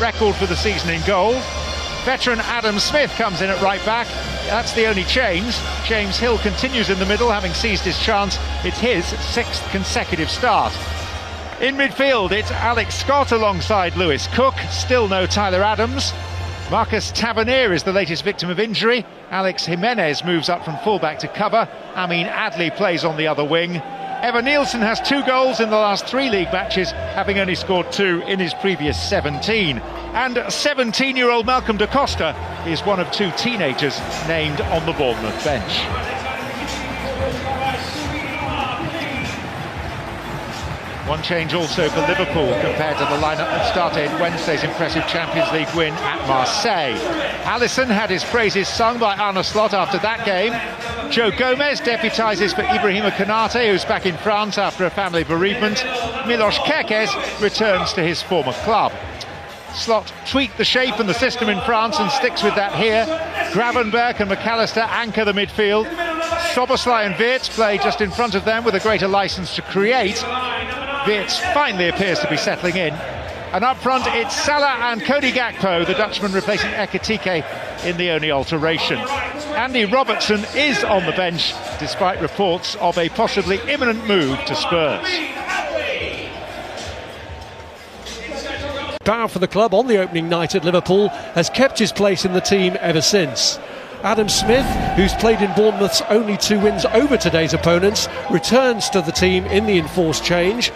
record for the season in goal. Veteran Adam Smith comes in at right back. That's the only change. James Hill continues in the middle, having seized his chance. It's his 6th consecutive start. In midfield, it's Alex Scott alongside Lewis Cook. Still no Tyler Adams. Marcus Tavernier is the latest victim of injury. Alex Jimenez moves up from fullback to cover. Amin Adli plays on the other wing. Evan Nielsen has 2 goals in the last 3 league matches, having only scored 2 in his previous 17. And 17-year-old Malcolm da Costa is one of 2 teenagers named on the Bournemouth bench. One change also for Liverpool compared to the lineup that started Wednesday's impressive Champions League win at Marseille. Alisson had his praises sung by Arne Slot after that game. Joe Gomez deputises for Ibrahima Konate, who's back in France after a family bereavement. Milos Kerkez returns to his former club. Slot tweaked the shape and the system in France and sticks with that here. Gravenberch and McAllister anchor the midfield. Szoboszlai and Wirtz play just in front of them with a greater licence to create. Wirtz finally appears to be settling in. And up front, it's Salah and Cody Gakpo, the Dutchman replacing Ekitike in the only alteration. Andy Robertson is on the bench, despite reports of a possibly imminent move to Spurs. Power for the club on the opening night at Liverpool has kept his place in the team ever since. Adam Smith, who's played in Bournemouth's only 2 wins over today's opponents, returns to the team in the enforced change.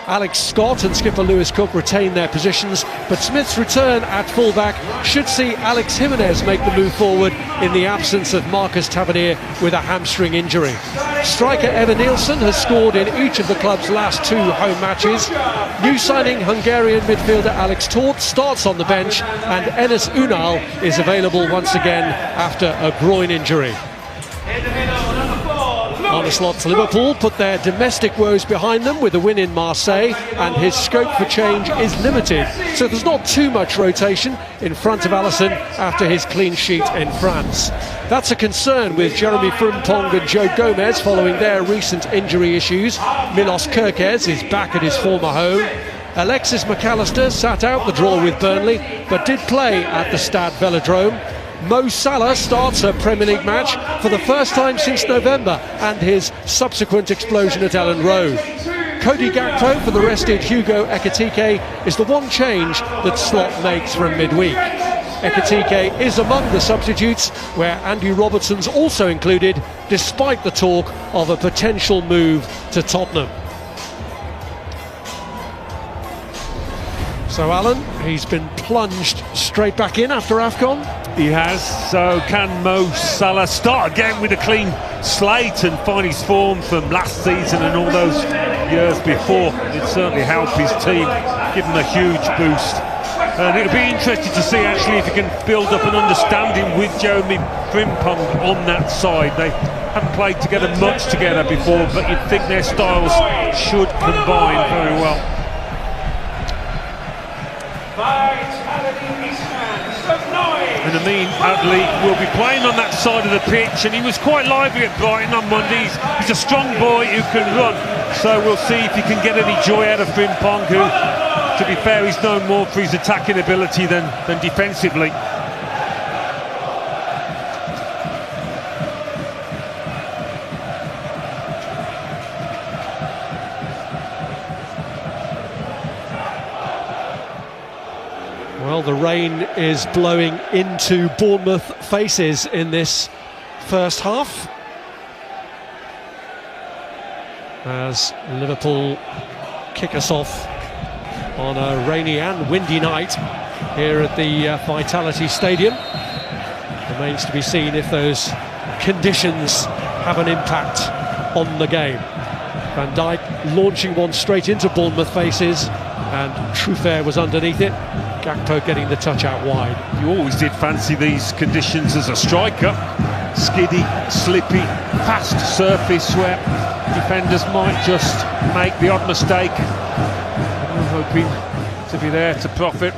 Alex Scott and skipper Lewis Cook retain their positions, but Smith's return at fullback should see Alex Jimenez make the move forward in the absence of Marcus Tavernier with a hamstring injury. Striker Evan Nielsen has scored in each of the club's last 2 home matches. New signing Hungarian midfielder Alex Tort starts on the bench, and Enes Unal is available once again after a groin injury. Arne Slot's Liverpool put their domestic woes behind them with a win in Marseille, and his scope for change is limited, so there's not too much rotation in front of Alisson after his clean sheet in France. That's a concern with Jeremy Frimpong and Joe Gomez following their recent injury issues. Milos Kerkez is back at his former home. Alexis McAllister sat out the draw with Burnley but did play at the Stade Velodrome. Mo Salah starts a Premier League match for the first time since November and his subsequent explosion at Ellen Road. Cody Gakpo for the rested Hugo Ekitike is the one change that Slot makes from midweek. Ekitike is among the substitutes, where Andy Robertson's also included, despite the talk of a potential move to Tottenham. So Alan, he's been plunged straight back in after AFCON. He has. So can Mo Salah start again with a clean slate and find his form from last season and all those years before? It'd certainly help his team, give him a huge boost. And it'll be interesting to see actually if he can build up an understanding with Jeremy Frimpong on that side. They haven't played together much together before, but you'd think their styles should combine very well. And Amin Adli will be playing on that side of the pitch, and he was quite lively at Brighton on Monday. He's a strong boy who can run, so we'll see if he can get any joy out of Frimpong, who, to be fair, he's known more for his attacking ability than defensively. Well, the rain is blowing into Bournemouth faces in this first half, as Liverpool kick us off on a rainy and windy night here at the Vitality Stadium. Remains to be seen if those conditions have an impact on the game. Van Dijk launching one straight into Bournemouth faces, and Truffaut was underneath it. Gakpo getting the touch out wide. You always did fancy these conditions as a striker. Skiddy, slippy, fast surface where defenders might just make the odd mistake. We're hoping to be there to profit.